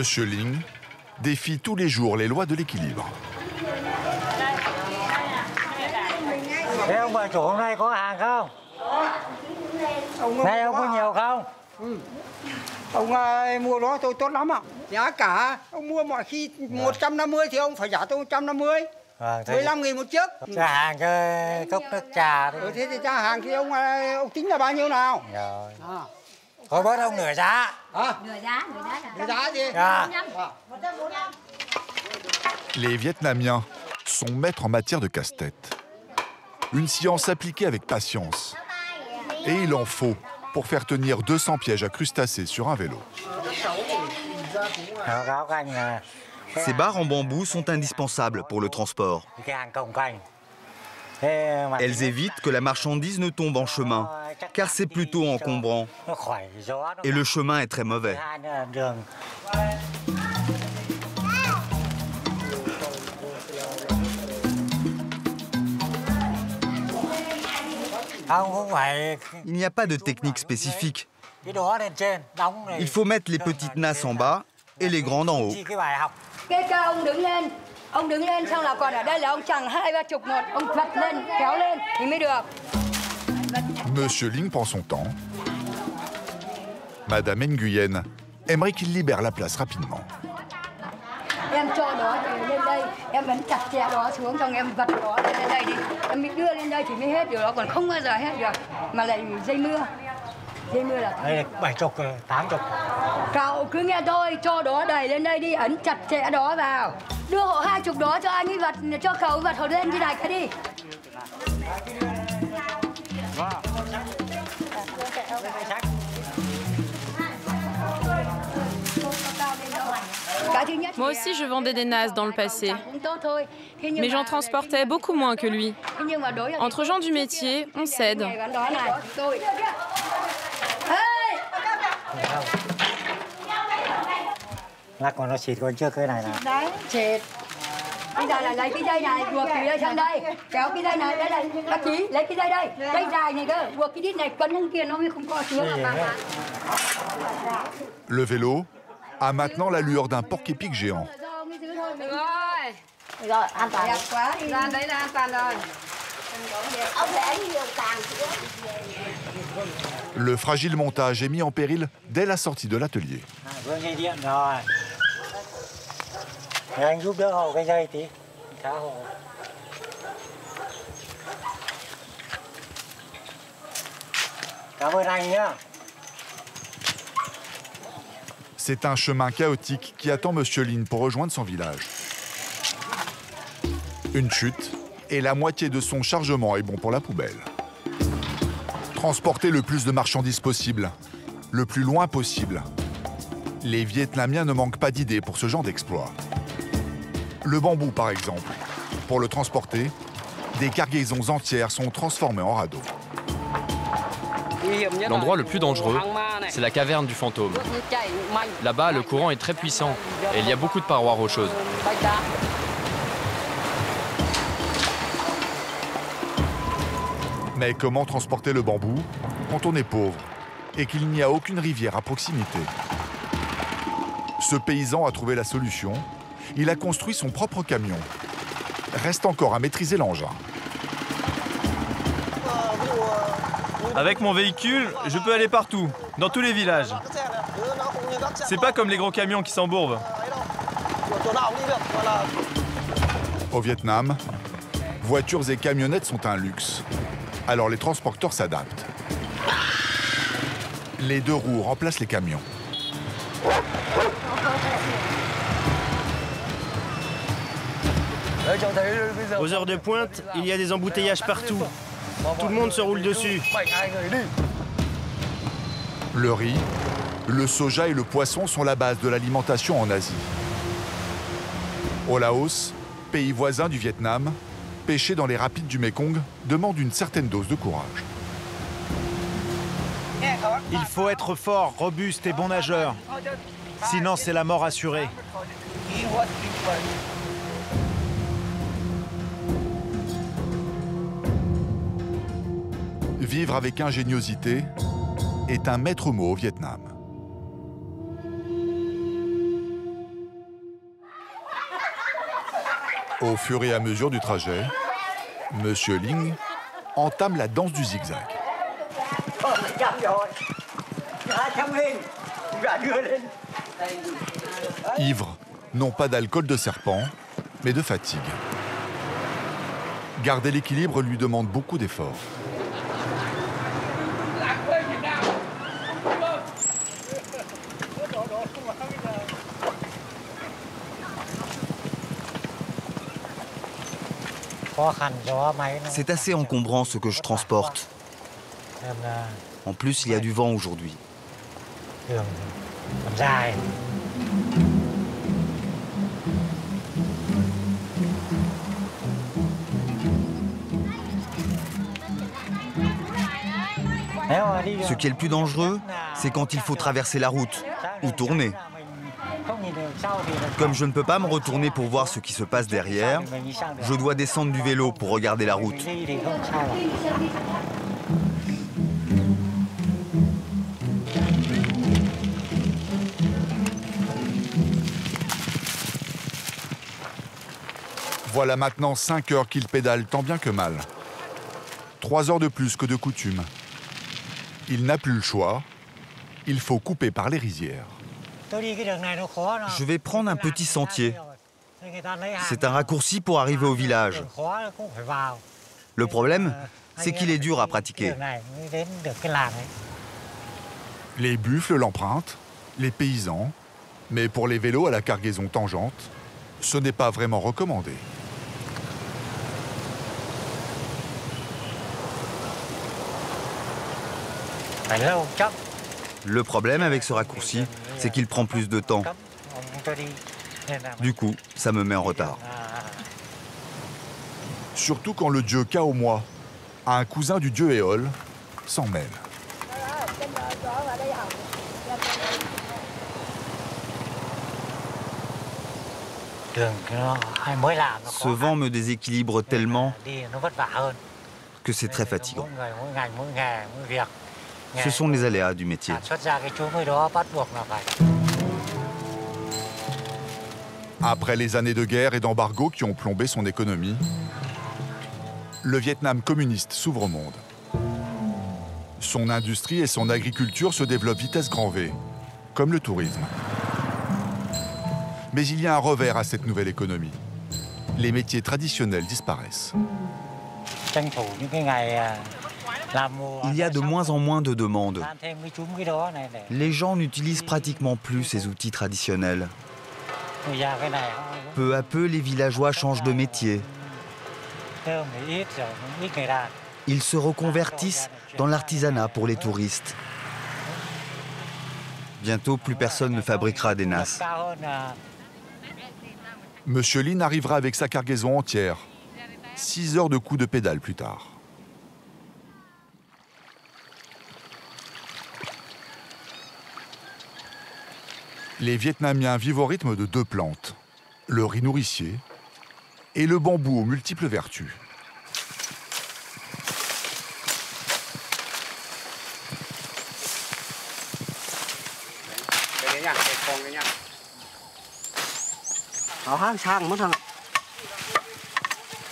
Monsieur Ling défie tous les jours les lois de l'équilibre. Thế ông bà chủ hôm nay có hàng không? Nay ông có nhiều không? Ông mua đó tôi tốt lắm ạ. Giá cả ông mua mọi khi 150 thì ông phải trả tôi 150. 15.000 một chiếc. Cho hàng cho cốc nước trà đi. Thế thì trả hàng thì ông tính là bao nhiêu nào? Rồi. Thôi bớt ông nửa giá. Nửa giá gì? Les Vietnamiens sont maîtres en matière de casse-tête. Une science appliquée avec patience. Et il en faut pour faire tenir 200 pièges à crustacés sur un vélo. Ces barres en bambou sont indispensables pour le transport. Elles évitent que la marchandise ne tombe en chemin, car c'est plutôt encombrant. Et le chemin est très mauvais. Il n'y a pas de technique spécifique. Il faut mettre les petites nasses en bas et les grandes en haut. Ông đứng lên xong là còn ở đây là ông chẳng 20-30 một, ông vặt lên, kéo lên thì mới được. Monsieur Ling prend son temps. Madame Nguyen aimerait qu'il libère la place rapidement. Em cho đó lên đây, em vẫn chặt chẽ đó xuống, xong em vặt đó lên đây đi. Em mới đưa lên đây thì mới hết được, đó còn không bao giờ hết được. Mà lại dây mưa. Dây mưa là... Đây là 70, 80. Cậu cứ nghe tôi, cho đó đẩy lên đây đi, ấn chặt chẽ đó vào. Đưa hộ 20 đó cho anh ấy vặt, cho cậu vặt hộ lên đi này cái đi. Moi aussi, je vendais des nasses dans le passé. Mais j'en transportais beaucoup moins que lui. Entre gens du métier, on s'aide. Lắc còn nó xịt còn chưa cái này nào. Đấy, xịt. Bây giờ là lấy cái dây này, buộc từ đây sang đây. Kéo cái dây này, đây là bác Chí, lấy cái dây đây. Dây dài này cơ, buộc cái đít này, cấn thằng kia nó mới không co xuống. Le vélo a maintenant l'allure d'un porc-épic géant. Rồi, an toàn. Đẹp quá đi. Ra đấy là an toàn rồi. Ông để nhiều càng nữa. Le fragile montage est mis en péril dès la sortie de l'atelier. Vương dây điện rồi. Để anh giúp đỡ hộ cái dây tí. Khá hộ. Cảm ơn anh nhé. C'est un chemin chaotique qui attend Monsieur Lin pour rejoindre son village. Une chute et la moitié de son chargement est bon pour la poubelle. Transporter le plus de marchandises possible, le plus loin possible. Les Vietnamiens ne manquent pas d'idées pour ce genre d'exploit. Le bambou, par exemple. Pour le transporter, des cargaisons entières sont transformées en radeaux. L'endroit le plus dangereux, c'est la caverne du fantôme. Là-bas, le courant est très puissant et il y a beaucoup de parois rocheuses. Mais comment transporter le bambou quand on est pauvre et qu'il n'y a aucune rivière à proximité? Ce paysan a trouvé la solution. Il a construit son propre camion. Reste encore à maîtriser l'engin. Avec mon véhicule, je peux aller partout, dans tous les villages. C'est pas comme les gros camions qui s'embourbent. Au Vietnam, voitures et camionnettes sont un luxe. Alors les transporteurs s'adaptent. Les deux roues remplacent les camions. Aux heures de pointe, il y a des embouteillages partout. Tout le monde se roule dessus. Le riz, le soja et le poisson sont la base de l'alimentation en Asie. Au Laos, pays voisin du Vietnam, pêcher dans les rapides du Mekong demande une certaine dose de courage. Il faut être fort, robuste et bon nageur. Sinon, c'est la mort assurée. Vivre avec ingéniosité est un maître mot au Vietnam. Au fur et à mesure du trajet, Monsieur Ling entame la danse du zigzag. Ivre, non pas d'alcool de serpent, mais de fatigue. Garder l'équilibre lui demande beaucoup d'efforts. C'est assez encombrant ce que je transporte. En plus, il y a du vent aujourd'hui. Ce qui est le plus dangereux, c'est quand il faut traverser la route ou tourner. Comme je ne peux pas me retourner pour voir ce qui se passe derrière, je dois descendre du vélo pour regarder la route. Voilà maintenant 5 heures qu'il pédale tant bien que mal. 3 heures de plus que de coutume. Il n'a plus le choix. Il faut couper par les rizières. Je vais prendre un petit sentier. C'est un raccourci pour arriver au village. Le problème, c'est qu'il est dur à pratiquer. Les buffles l'empruntent, les paysans, mais pour les vélos à la cargaison tangente, ce n'est pas vraiment recommandé. Le problème avec ce raccourci, c'est qu'il prend plus de temps. Du coup, ça me met en retard. Surtout quand le dieu Kaomoi, un cousin du dieu Éole, s'en mêle. Ce vent me déséquilibre tellement que c'est très fatigant. Ce sont les aléas du métier. Après les années de guerre et d'embargo qui ont plombé son économie, le Vietnam communiste s'ouvre au monde. Son industrie et son agriculture se développent vitesse grand V, comme le tourisme. Mais il y a un revers à cette nouvelle économie. Les métiers traditionnels disparaissent. Il y a de moins en moins de demandes. Les gens n'utilisent pratiquement plus ces outils traditionnels. Peu à peu, les villageois changent de métier. Ils se reconvertissent dans l'artisanat pour les touristes. Bientôt, plus personne ne fabriquera des nasses. Monsieur Lin arrivera avec sa cargaison entière, 6 heures de coups de pédale plus tard. Les Vietnamiens vivent au rythme de 2 plantes, le riz nourricier et le bambou aux multiples vertus.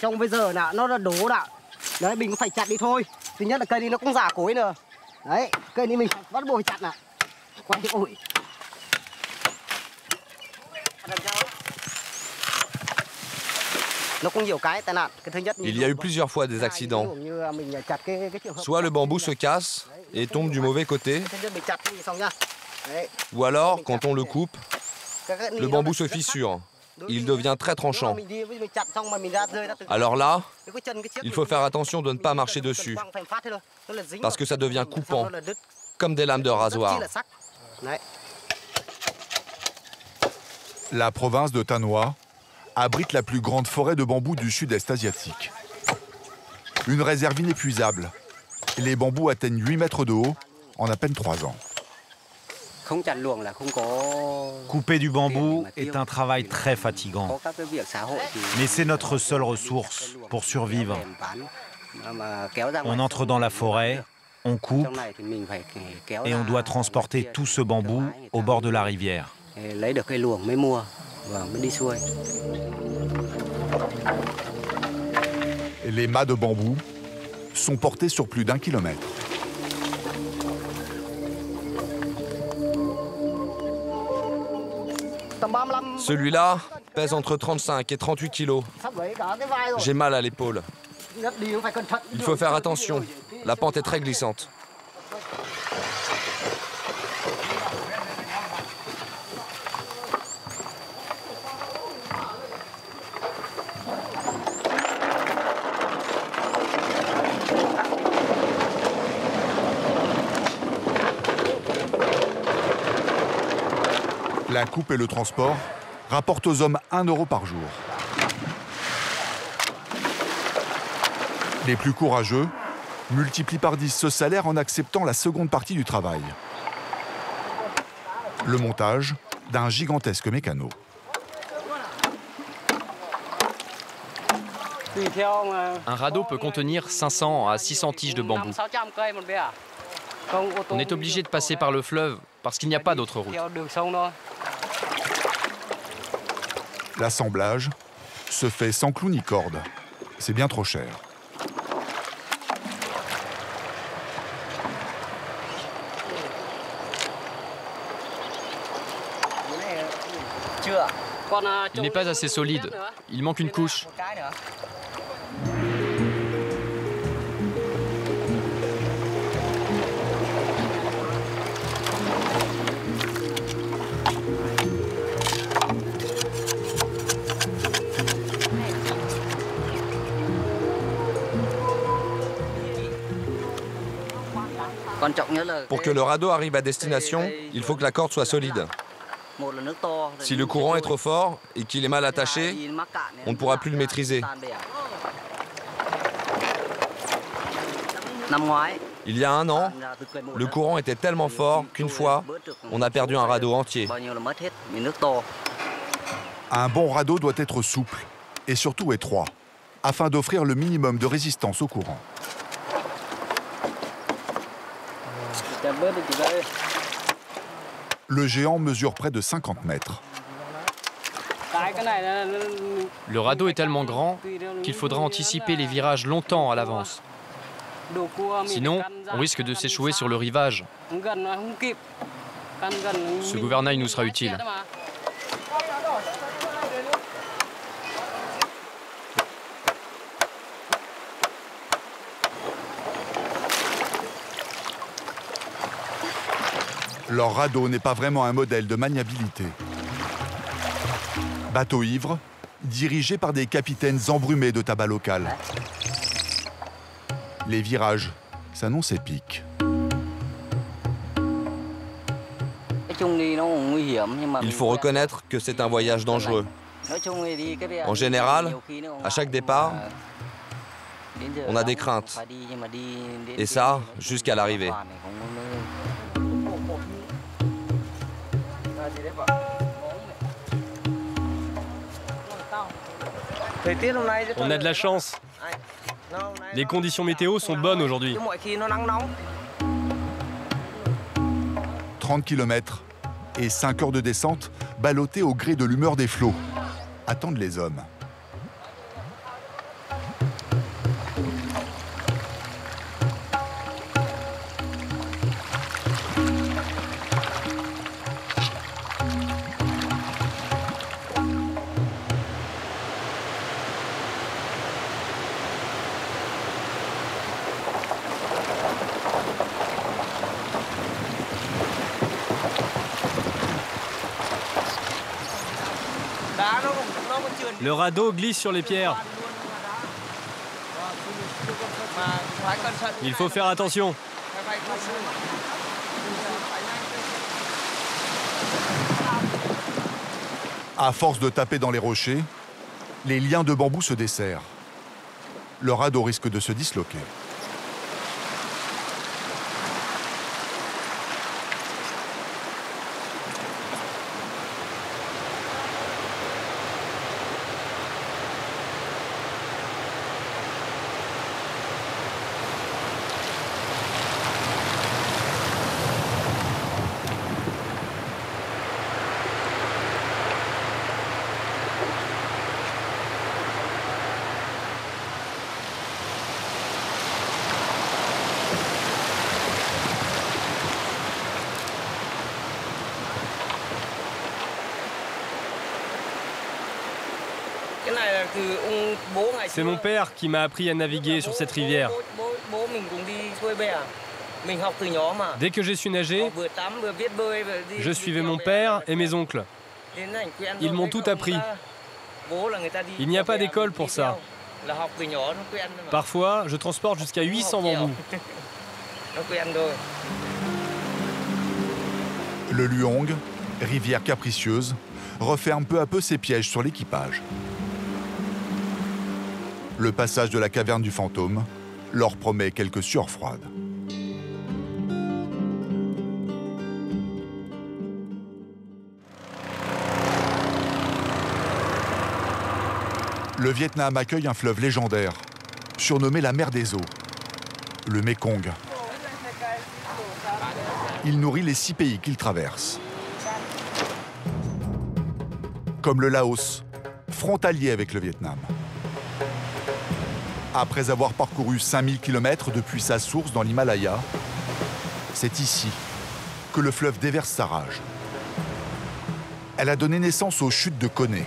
Trông bây giờ là nó đổ đã. Đấy, mình phải chặt đi thôi. Thứ nhất là cây này nó cũng già cối nữa. Đấy, cây này mình bắt buộc phải chặt nè. Quay cái ổi. Il y a eu plusieurs fois des accidents. Soit le bambou se casse et tombe du mauvais côté, ou alors, quand on le coupe, le bambou se fissure. Il devient très tranchant. Alors là, il faut faire attention de ne pas marcher dessus, parce que ça devient coupant, comme des lames de rasoir. La province de Thanh Hóa abrite la plus grande forêt de bambou du sud-est asiatique. Une réserve inépuisable. Les bambous atteignent 8 mètres de haut en à peine 3 ans. Couper du bambou est un travail très fatigant. Mais c'est notre seule ressource pour survivre. On entre dans la forêt, on coupe et on doit transporter tout ce bambou au bord de la rivière. Les mâts de bambou sont portés sur plus d'1 kilomètre. Celui-là pèse entre 35 et 38 kilos. J'ai mal à l'épaule. Il faut faire attention. La pente est très glissante. La coupe et le transport rapportent aux hommes 1 € par jour. Les plus courageux multiplient par 10 ce salaire en acceptant la seconde partie du travail. Le montage d'un gigantesque mécano. Un radeau peut contenir 500 à 600 tiges de bambou. On est obligé de passer par le fleuve parce qu'il n'y a pas d'autre route. L'assemblage se fait sans clou ni corde. C'est bien trop cher. Il n'est pas assez solide. Il manque une couche. Pour que le radeau arrive à destination, il faut que la corde soit solide. Si le courant est trop fort et qu'il est mal attaché, on ne pourra plus le maîtriser. Il y a 1 an, le courant était tellement fort qu'une fois, on a perdu un radeau entier. Un bon radeau doit être souple et surtout étroit, afin d'offrir le minimum de résistance au courant. Le géant mesure près de 50 mètres. Le radeau est tellement grand qu'il faudra anticiper les virages longtemps à l'avance. Sinon, on risque de s'échouer sur le rivage. Ce gouvernail nous sera utile. Leur radeau n'est pas vraiment un modèle de maniabilité. Bateau ivre, dirigé par des capitaines embrumés de tabac local. Les virages s'annoncent épiques. Il faut reconnaître que c'est un voyage dangereux. En général, à chaque départ, on a des craintes. Et ça, jusqu'à l'arrivée. On a de la chance. Les conditions météo sont bonnes aujourd'hui. 30 km et 5 heures de descente, ballottées au gré de l'humeur des flots. Attendent les hommes. Le radeau glisse sur les pierres. Il faut faire attention. À force de taper dans les rochers, les liens de bambou se desserrent. Le radeau risque de se disloquer. C'est mon père qui m'a appris à naviguer sur cette rivière. Dès que j'ai su nager, je suivais mon père et mes oncles. Ils m'ont tout appris. Il n'y a pas d'école pour ça. Parfois, je transporte jusqu'à 800 bambous. Le Luong, rivière capricieuse, referme peu à peu ses pièges sur l'équipage. Le passage de la caverne du fantôme leur promet quelques sueurs froides. Le Vietnam accueille un fleuve légendaire, surnommé la mer des eaux, le Mekong. Il nourrit les 6 pays qu'il traverse. Comme le Laos, frontalier avec le Vietnam. Après avoir parcouru 5000 km depuis sa source dans l'Himalaya, c'est ici que le fleuve déverse sa rage. Elle a donné naissance aux chutes de Koné.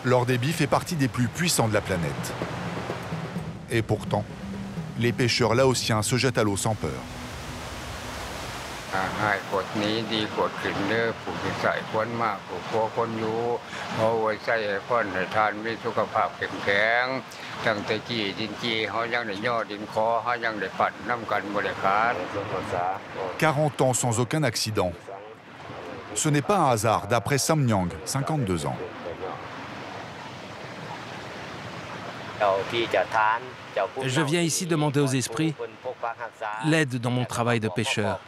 Leur débit fait partie des plus puissants de la planète. Et pourtant, les pêcheurs laotiens se jettent à l'eau sans peur. « 40 ans sans aucun accident. Ce n'est pas un hasard, d'après Sam Nyang, 52 ans. Je viens ici demander aux esprits l'aide dans mon travail de pêcheur.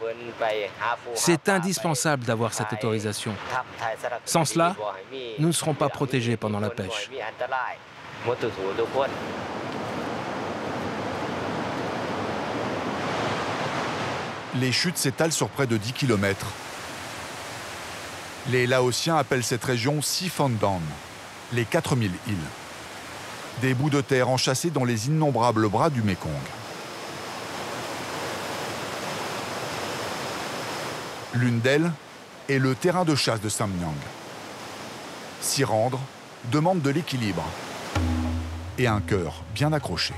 C'est indispensable d'avoir cette autorisation. Sans cela, nous ne serons pas protégés pendant la pêche. Les chutes s'étalent sur près de 10 km. Les Laotiens appellent cette région Sifondan, les 4000 îles. Des bouts de terre enchâssés dans les innombrables bras du Mekong. L'une d'elles est le terrain de chasse de Sam Nyang. S'y rendre demande de l'équilibre et un cœur bien accroché.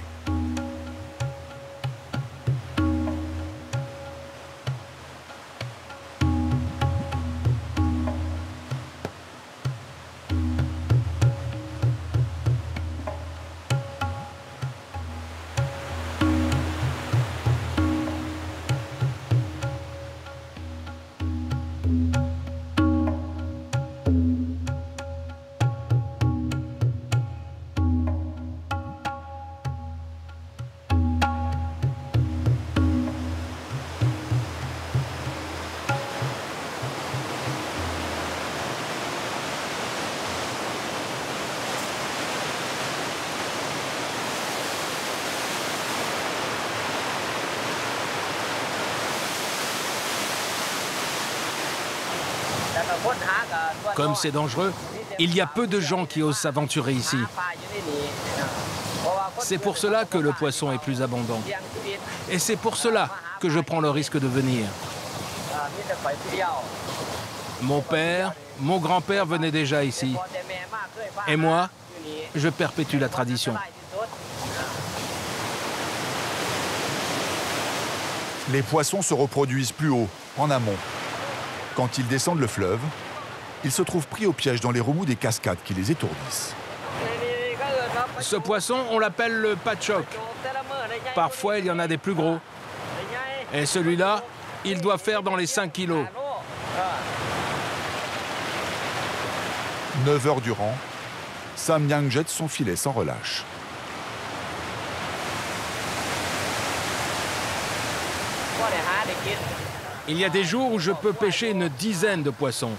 Comme c'est dangereux, il y a peu de gens qui osent s'aventurer ici. C'est pour cela que le poisson est plus abondant. Et c'est pour cela que je prends le risque de venir. Mon père, mon grand-père venaient déjà ici. Et moi, je perpétue la tradition. Les poissons se reproduisent plus haut, en amont. Quand ils descendent le fleuve, ils se trouvent pris au piège dans les remous des cascades qui les étourdissent. Ce poisson, on l'appelle le patchoc. Parfois, il y en a des plus gros. Et celui-là, il doit faire dans les 5 kilos. 9 heures durant, Sam Nyang jette son filet sans relâche. Il y a des jours où je peux pêcher une dizaine de poissons.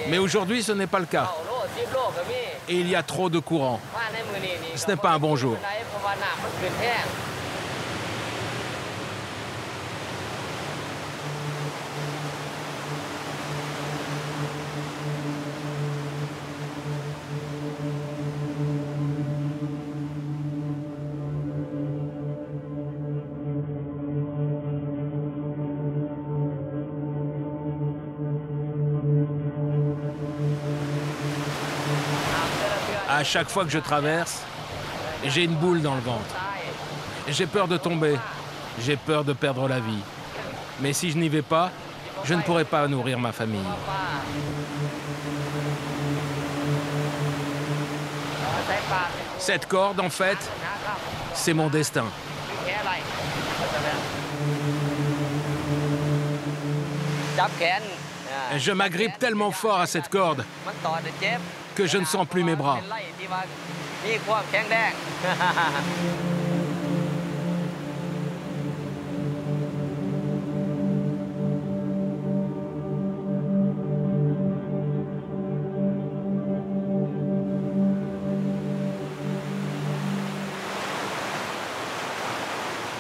Mais aujourd'hui, ce n'est pas le cas. Et il y a trop de courant. Ce n'est pas un bon jour. À chaque fois que je traverse, j'ai une boule dans le ventre. J'ai peur de tomber, j'ai peur de perdre la vie. Mais si je n'y vais pas, je ne pourrai pas nourrir ma famille. Cette corde, en fait, c'est mon destin. Je m'agrippe tellement fort à cette corde que je ne sens plus mes bras.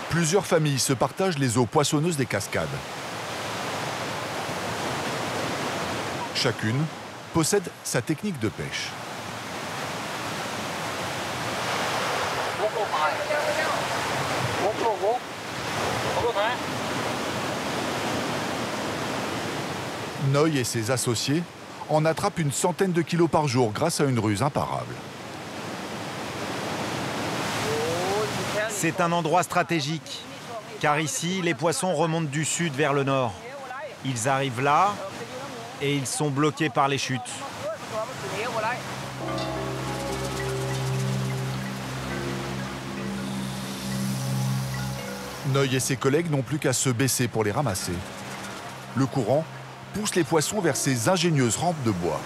Plusieurs familles se partagent les eaux poissonneuses des cascades. Chacune possède sa technique de pêche. Noy et ses associés en attrapent une centaine de kilos par jour grâce à une ruse imparable. C'est un endroit stratégique, car ici, les poissons remontent du sud vers le nord. Ils arrivent là et ils sont bloqués par les chutes. Noy et ses collègues n'ont plus qu'à se baisser pour les ramasser. Le courant pousse les poissons vers ces ingénieuses rampes de bois.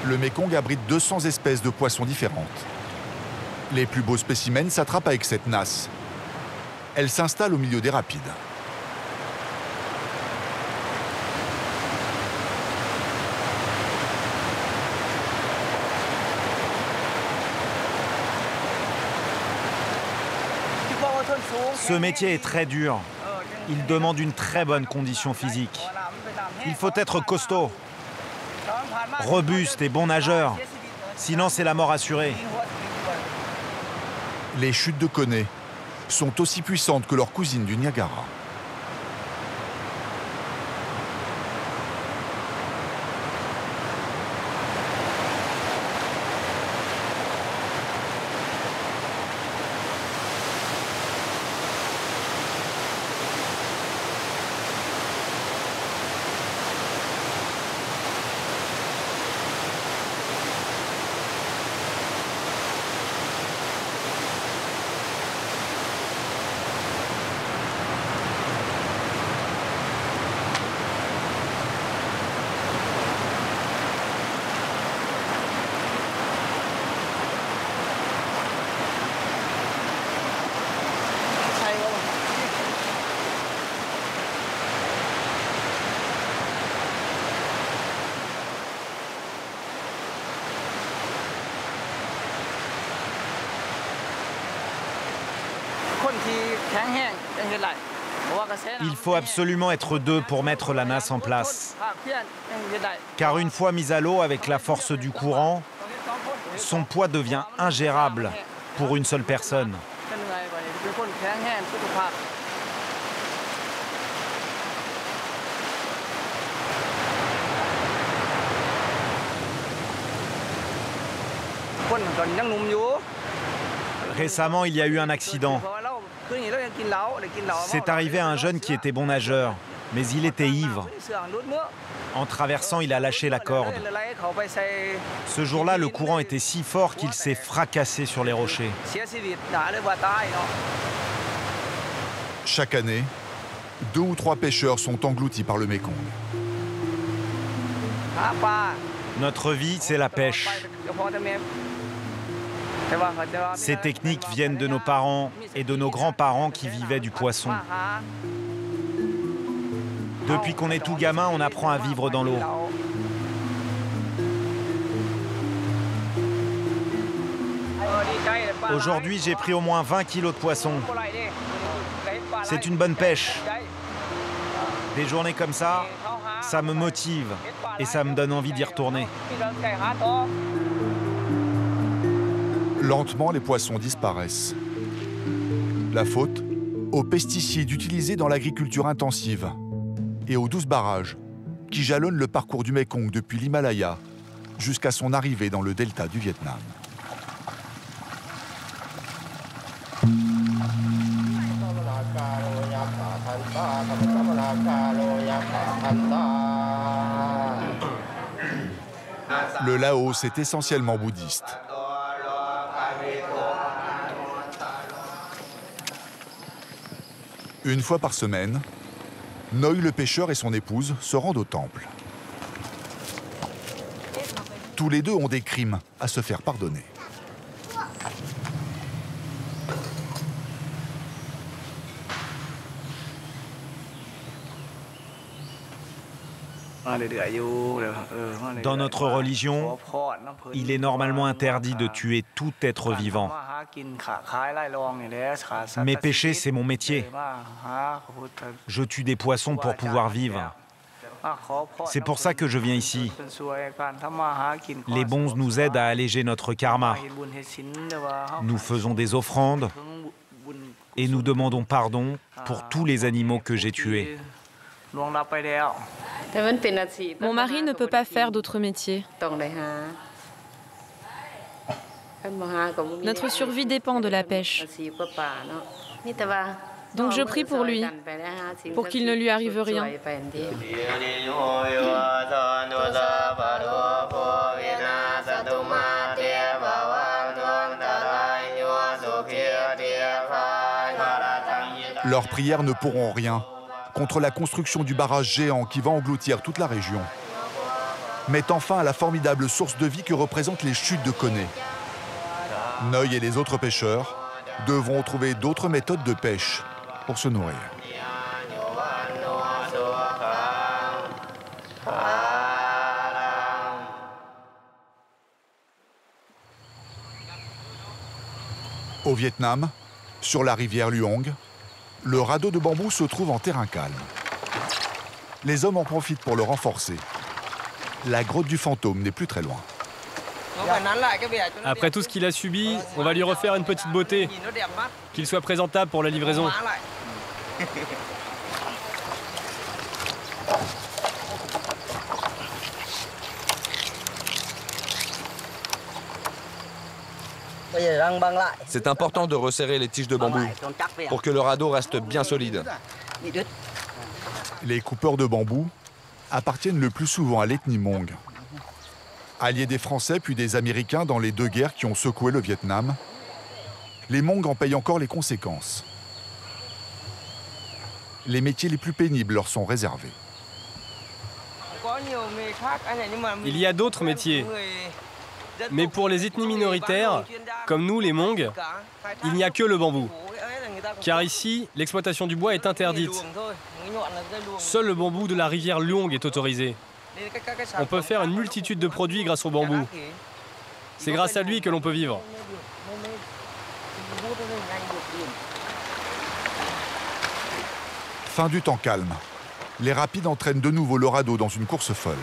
Le Mékong abrite 200 espèces de poissons différentes. Les plus beaux spécimens s'attrapent avec cette nasse. Elle s'installe au milieu des rapides. Ce métier est très dur. Il demande une très bonne condition physique. Il faut être costaud, robuste et bon nageur. Sinon, c'est la mort assurée. Les chutes de Koné sont aussi puissantes que leurs cousines du Niagara. Il faut absolument être deux pour mettre la nasse en place. Car une fois mise à l'eau avec la force du courant, son poids devient ingérable pour une seule personne. Récemment, il y a eu un accident. C'est arrivé à un jeune qui était bon nageur, mais il était ivre. En traversant, il a lâché la corde. Ce jour-là, le courant était si fort qu'il s'est fracassé sur les rochers. Chaque année, 2 ou 3 pêcheurs sont engloutis par le Mékong. Notre vie, c'est la pêche. Ces techniques viennent de nos parents et de nos grands-parents qui vivaient du poisson. Depuis qu'on est tout gamin, on apprend à vivre dans l'eau. Aujourd'hui, j'ai pris au moins 20 kilos de poissons. C'est une bonne pêche. Des journées comme ça, ça me motive et ça me donne envie d'y retourner. Lentement, les poissons disparaissent. La faute aux pesticides utilisés dans l'agriculture intensive et aux 12 barrages qui jalonnent le parcours du Mékong depuis l'Himalaya jusqu'à son arrivée dans le delta du Vietnam. Le Laos est essentiellement bouddhiste. Une fois par semaine, Noi le pêcheur et son épouse se rendent au temple. Tous les deux ont des crimes à se faire pardonner. Dans notre religion, il est normalement interdit de tuer tout être vivant. Mais pêcher, c'est mon métier. Je tue des poissons pour pouvoir vivre. C'est pour ça que je viens ici. Les bons nous aident à alléger notre karma. Nous faisons des offrandes et nous demandons pardon pour tous les animaux que j'ai tués. Mon mari ne peut pas faire d'autre métier. Notre survie dépend de la pêche. Donc je prie pour lui, pour qu'il ne lui arrive rien. Leurs prières ne pourront rien contre la construction du barrage géant qui va engloutir toute la région, mettant fin à la formidable source de vie que représentent les chutes de Koné. Noi et les autres pêcheurs devront trouver d'autres méthodes de pêche pour se nourrir. Au Vietnam, sur la rivière Luong, le radeau de bambou se trouve en terrain calme. Les hommes en profitent pour le renforcer. La grotte du fantôme n'est plus très loin. Après tout ce qu'il a subi, on va lui refaire une petite beauté, qu'il soit présentable pour la livraison. C'est important de resserrer les tiges de bambou pour que le radeau reste bien solide. Les coupeurs de bambou appartiennent le plus souvent à l'ethnie Hmong. Alliés des Français puis des Américains dans les deux guerres qui ont secoué le Vietnam, les Hmong en payent encore les conséquences. Les métiers les plus pénibles leur sont réservés. Il y a d'autres métiers. Mais pour les ethnies minoritaires, comme nous les Hmong, il n'y a que le bambou. Car ici, l'exploitation du bois est interdite. Seul le bambou de la rivière Luong est autorisé. On peut faire une multitude de produits grâce au bambou. C'est grâce à lui que l'on peut vivre. Fin du temps calme. Les rapides entraînent de nouveau le radeau dans une course folle.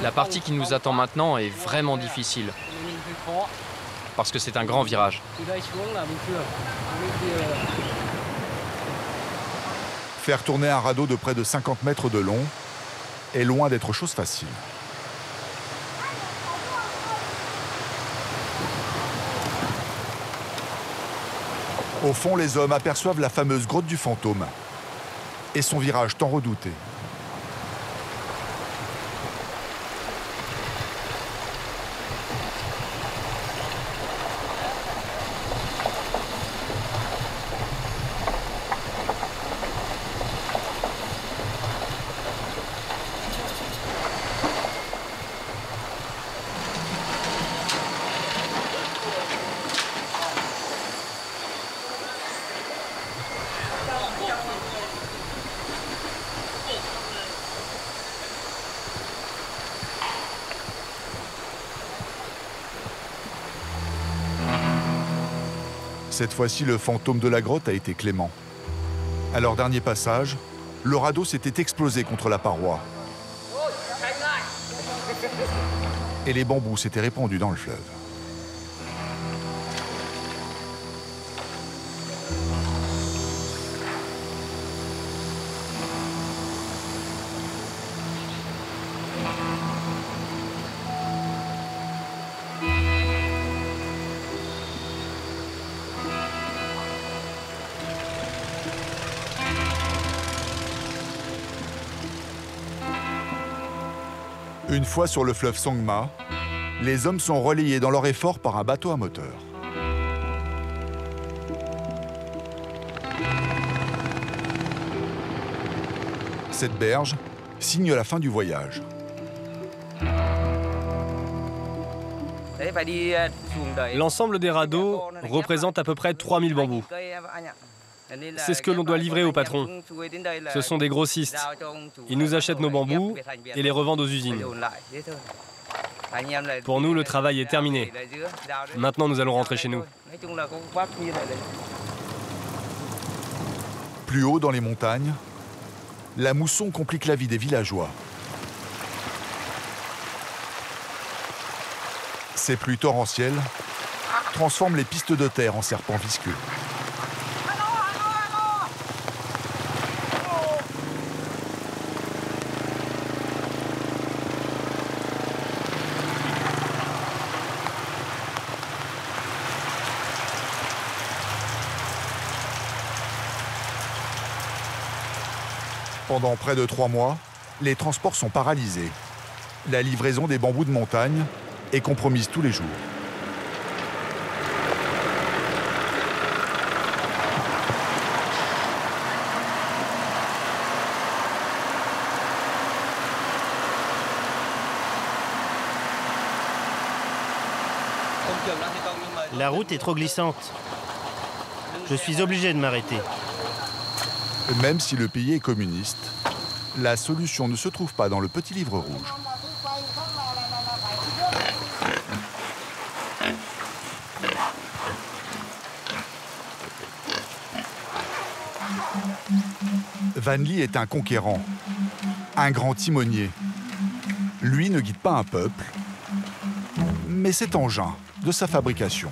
La partie qui nous attend maintenant est vraiment difficile, parce que c'est un grand virage. Faire tourner un radeau de près de 50 mètres de long est loin d'être chose facile. Au fond, les hommes aperçoivent la fameuse grotte du fantôme et son virage tant redouté. Cette fois-ci, le fantôme de la grotte a été clément. À leur dernier passage, le radeau s'était explosé contre la paroi. Et les bambous s'étaient répandus dans le fleuve. Une fois sur le fleuve Sangma, les hommes sont relayés dans leur effort par un bateau à moteur. Cette berge signe la fin du voyage. L'ensemble des radeaux représente à peu près 3000 bambous. C'est ce que l'on doit livrer au patron. Ce sont des grossistes. Ils nous achètent nos bambous et les revendent aux usines. Pour nous, le travail est terminé. Maintenant, nous allons rentrer chez nous. Plus haut dans les montagnes, la mousson complique la vie des villageois. Ces pluies torrentielles transforment les pistes de terre en serpents visqueux. Pendant près de 3 mois, les transports sont paralysés. La livraison des bambous de montagne est compromise tous les jours. La route est trop glissante. Je suis obligé de m'arrêter. Même si le pays est communiste, la solution ne se trouve pas dans le petit livre rouge. Van Ly est un conquérant, un grand timonier. Lui ne guide pas un peuple, mais cet engin de sa fabrication.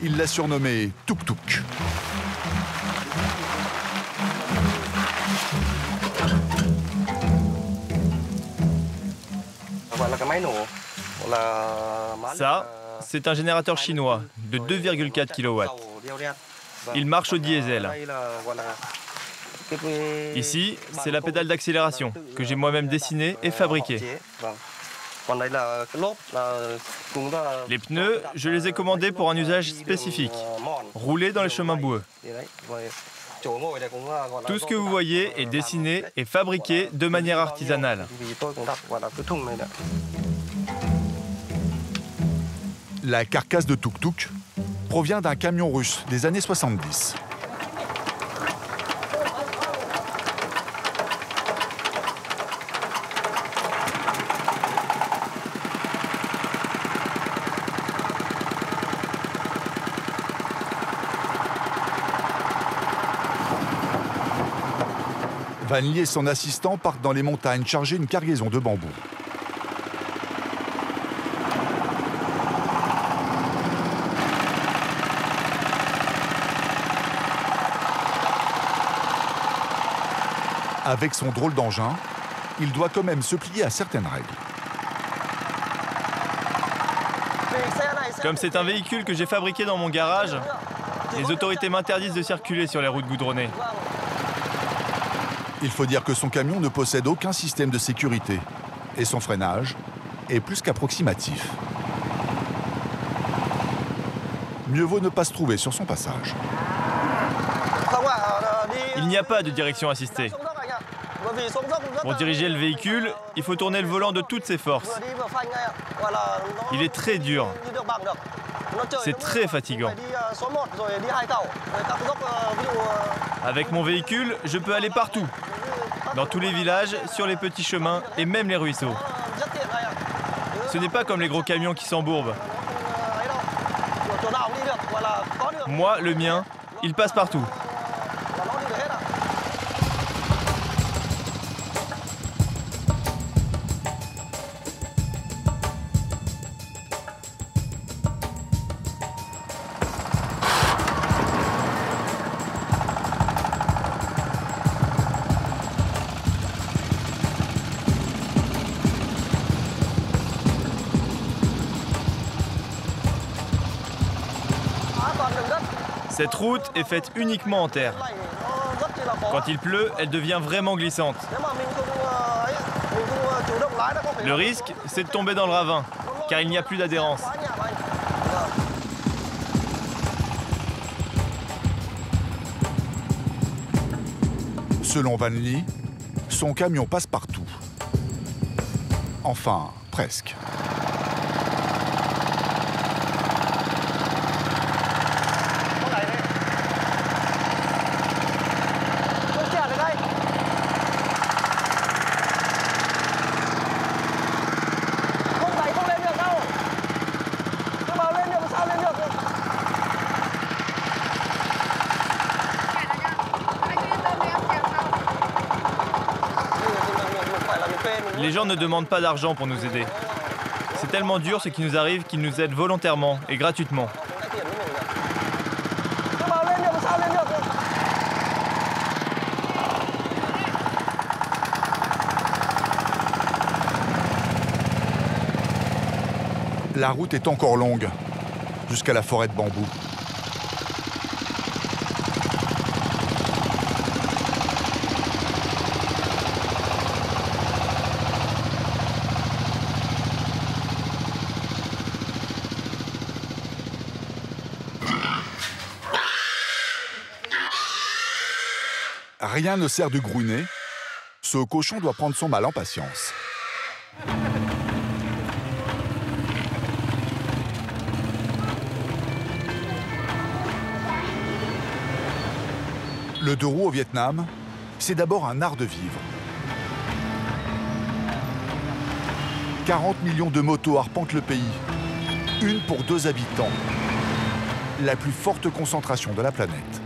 Il l'a surnommé Tuk Tuk. Ça, c'est un générateur chinois de 2,4 kW. Il marche au diesel. Ici, c'est la pédale d'accélération que j'ai moi-même dessinée et fabriquée. Les pneus, je les ai commandés pour un usage spécifique, rouler dans les chemins boueux. Tout ce que vous voyez est dessiné et fabriqué de manière artisanale. La carcasse de Tuk Tuk provient d'un camion russe des années 70. Van Ly et son assistant partent dans les montagnes charger une cargaison de bambou. Avec son drôle d'engin, il doit quand même se plier à certaines règles. Comme c'est un véhicule que j'ai fabriqué dans mon garage, les autorités m'interdisent de circuler sur les routes goudronnées. Il faut dire que son camion ne possède aucun système de sécurité et son freinage est plus qu'approximatif. Mieux vaut ne pas se trouver sur son passage. Il n'y a pas de direction assistée. Pour diriger le véhicule, il faut tourner le volant de toutes ses forces. Il est très dur. C'est très fatigant. Avec mon véhicule, je peux aller partout. Dans tous les villages, sur les petits chemins et même les ruisseaux. Ce n'est pas comme les gros camions qui s'embourbent. Moi, le mien, il passe partout. Cette route est faite uniquement en terre. Quand il pleut, elle devient vraiment glissante. Le risque, c'est de tomber dans le ravin, car il n'y a plus d'adhérence. Selon Van Lee, son camion passe partout. Enfin, presque. Les gens ne demandent pas d'argent pour nous aider. C'est tellement dur ce qui nous arrive qu'ils nous aident volontairement et gratuitement. La route est encore longue, jusqu'à la forêt de bambous. Rien ne sert de grouiner. Ce cochon doit prendre son mal en patience. Le deux roues au Vietnam, c'est d'abord un art de vivre. 40 millions de motos arpentent le pays, une pour 2 habitants. La plus forte concentration de la planète.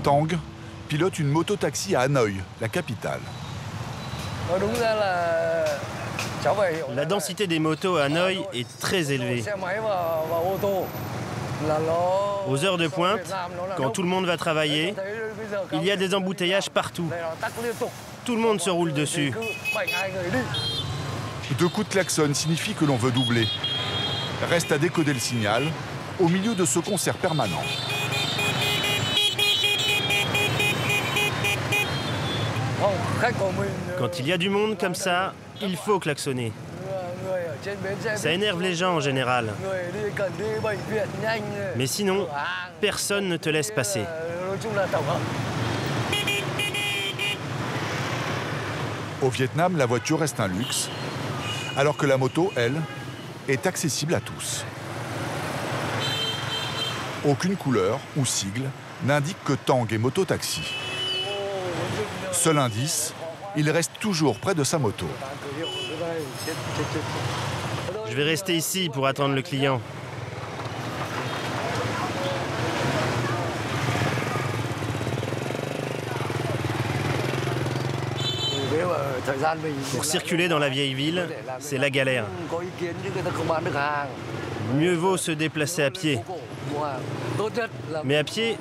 Tang pilote une moto-taxi à Hanoï, la capitale. La densité des motos à Hanoï est très élevée. Aux heures de pointe, quand tout le monde va travailler, il y a des embouteillages partout. Tout le monde se roule dessus. 2 coups de klaxon signifient que l'on veut doubler. Reste à décoder le signal au milieu de ce concert permanent. Quand il y a du monde comme ça, il faut klaxonner. Ça énerve les gens en général. Mais sinon, personne ne te laisse passer. Au Vietnam, la voiture reste un luxe, alors que la moto, elle, est accessible à tous. Aucune couleur ou sigle n'indique que Tang est moto-taxi. Seul indice, il reste toujours près de sa moto. Je vais rester ici pour attendre le client. Pour circuler dans la vieille ville, c'est la galère. Mieux vaut se déplacer à pied. Mais à pied,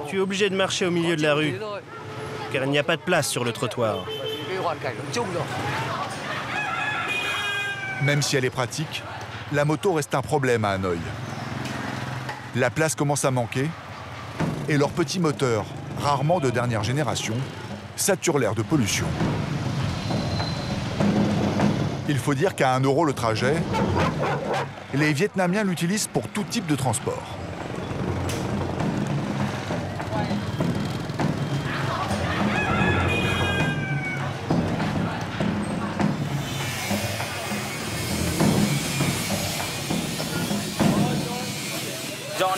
tu es obligé de marcher au milieu de la rue, car il n'y a pas de place sur le trottoir. Même si elle est pratique, la moto reste un problème à Hanoï. La place commence à manquer et leurs petits moteurs, rarement de dernière génération, saturent l'air de pollution. Il faut dire qu'à 1 € le trajet, les Vietnamiens l'utilisent pour tout type de transport.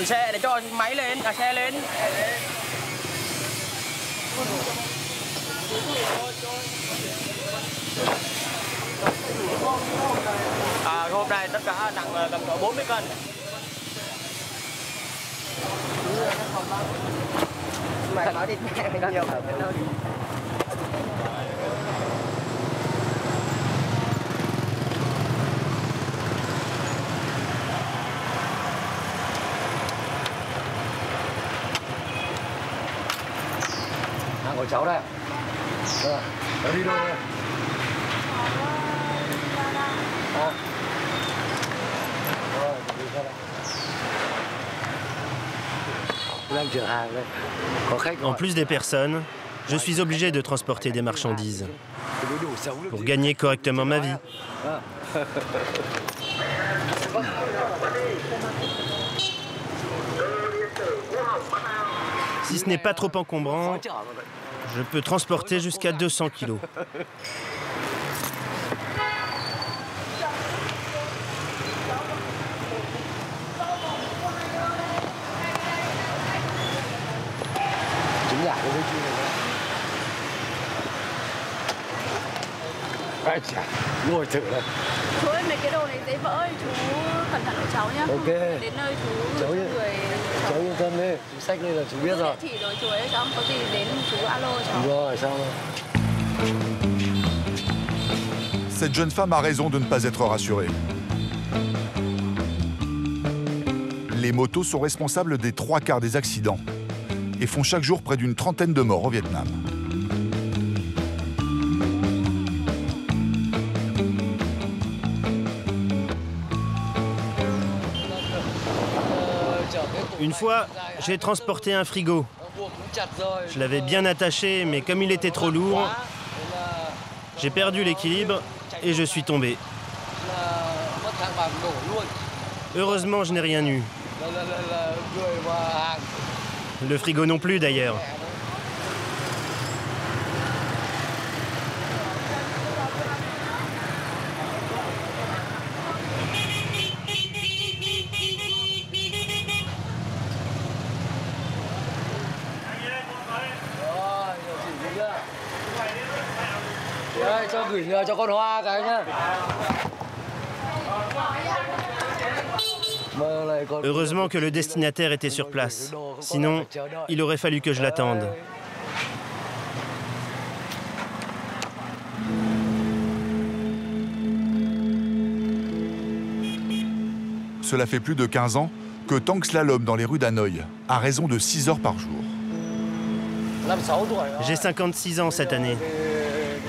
xe để cho máy lên, xe lên. Hộp này tất cả nặng tầm cỡ 40 cân. Mày nói đi, mày nhiều hơn. Của cháu đây. Nó đi đâu đây? En plus des personnes, je suis obligé de transporter des marchandises pour gagner correctement ma vie. Si ce n'est pas trop encombrant, je peux transporter jusqu'à 200 kilos. Ngồi thử đây. Chú ơi, mấy cái đồ này dễ vỡ, chú cẩn thận của cháu nhá. Ok. Đến nơi chú cháu yên tâm đi, chú xách lên là chú biết rồi. Chỉ rồi chú ấy, cháu có gì đến chú alo cháu. Rồi, sao rồi. Cette jeune femme a raison de ne pas être rassurée. Les motos sont responsables des 3/4 des accidents et font chaque jour près d'une trentaine de morts au Vietnam. Une fois, j'ai transporté un frigo. Je l'avais bien attaché, mais comme il était trop lourd, j'ai perdu l'équilibre et je suis tombé. Heureusement, je n'ai rien eu. Le frigo non plus, d'ailleurs. Cho con Hoa cái nhá. Heureusement que le destinataire était sur place. Sinon, il aurait fallu que je l'attende. Cela fait plus de 15 ans que Tang slalome dans les rues d'Hanoï, à raison de 6 heures par jour. J'ai 56 ans cette année.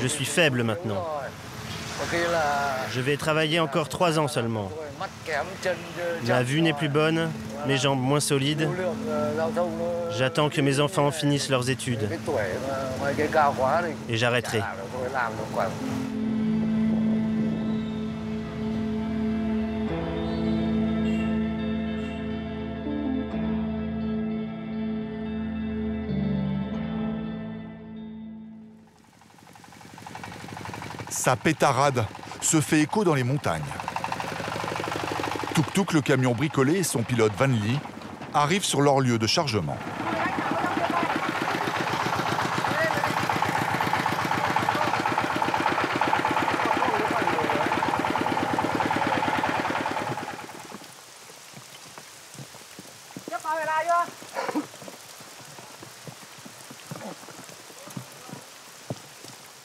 Je suis faible maintenant. Je vais travailler encore 3 ans seulement. Ma vue n'est plus bonne, mes jambes moins solides. J'attends que mes enfants finissent leurs études. Et j'arrêterai. Sa pétarade se fait écho dans les montagnes. Tuk-Tuk, le camion bricolé, et son pilote Van Lee arrivent sur leur lieu de chargement.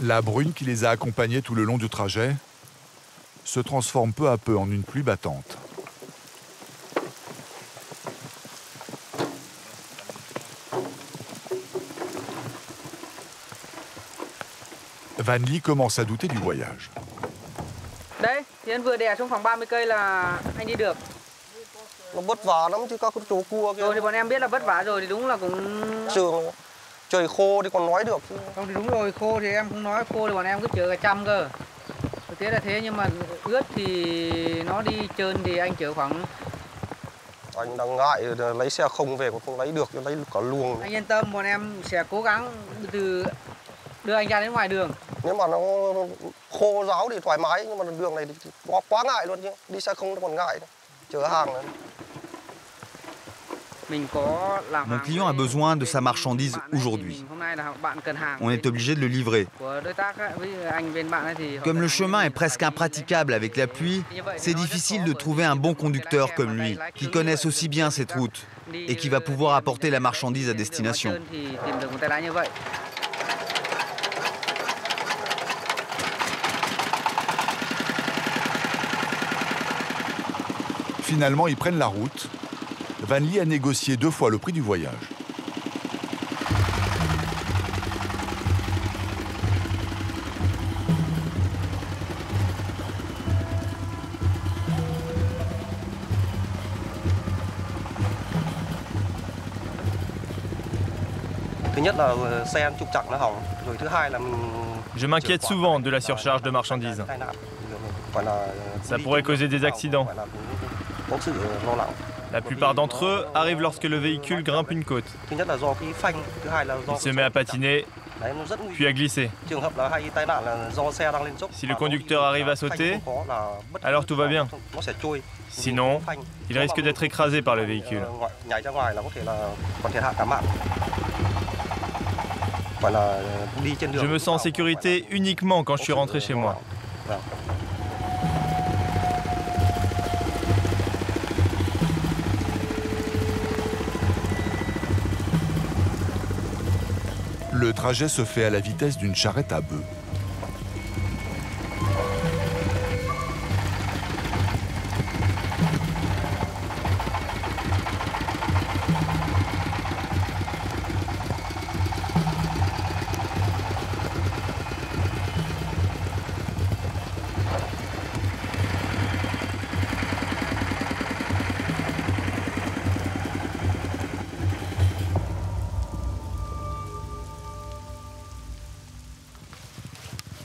La bruine qui les a accompagnés tout le long du trajet se transforme peu à peu en une pluie battante. Van Lee commence à douter du voyage. Đấy, thì anh vừa đè xuống khoảng 30 cây là anh đi được. Nó vất vả lắm chứ các chú cua kia. Rồi thì bọn em biết là vất vả rồi thì đúng là cũng... Trường trời khô thì còn nói được. Không thì đúng rồi, khô thì em không nói, khô thì bọn em cứ chở cả trăm cơ. Thực tế là thế, nhưng mà ướt thì nó đi trơn thì anh chở khoảng... Anh đang ngại lấy xe không về còn không lấy được, lấy cả luồng. Anh yên tâm, bọn em sẽ cố gắng đưa anh ra đến ngoài đường. Nếu mà nó khô ráo thì thoải mái, nhưng mà đường này thì quá ngại luôn chứ. Đi xe không nó còn ngại, chở hàng này. Mon client a besoin de sa marchandise aujourd'hui. On est obligé de le livrer. Comme le chemin est presque impraticable avec la pluie, c'est difficile de trouver un bon conducteur comme lui, qui connaisse aussi bien cette route et qui va pouvoir apporter la marchandise à destination. Finalement, ils prennent la route. Van Lee a négocié 2 fois le prix du voyage. Je m'inquiète souvent de la surcharge de marchandises. Ça pourrait causer des accidents. La plupart d'entre eux arrivent lorsque le véhicule grimpe une côte. Il se met à patiner, puis à glisser. Si le conducteur arrive à sauter, alors tout va bien. Sinon, il risque d'être écrasé par le véhicule. Je me sens en sécurité uniquement quand je suis rentré chez moi. Le trajet se fait à la vitesse d'une charrette à bœufs.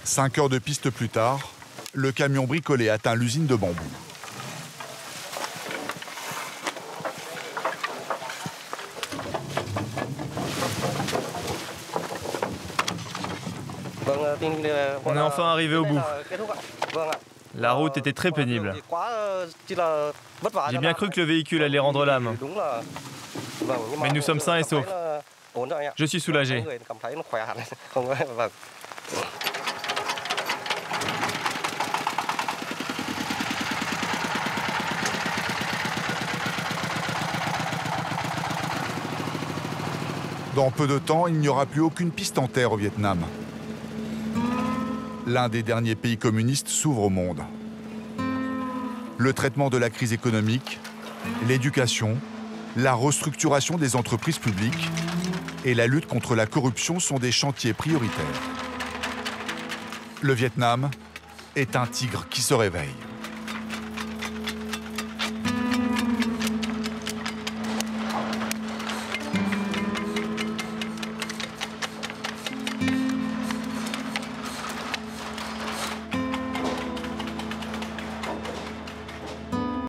Cinq heures de piste plus tard, le camion bricolé atteint l'usine de bambou. On est enfin arrivé au bout. La route était très pénible. J'ai bien cru que le véhicule allait rendre l'âme. Mais nous sommes sains et saufs. Je suis soulagé. Dans peu de temps, il n'y aura plus aucune piste en terre au Vietnam. L'un des derniers pays communistes s'ouvre au monde. Le traitement de la crise économique, l'éducation, la restructuration des entreprises publiques et la lutte contre la corruption sont des chantiers prioritaires. Le Vietnam est un tigre qui se réveille.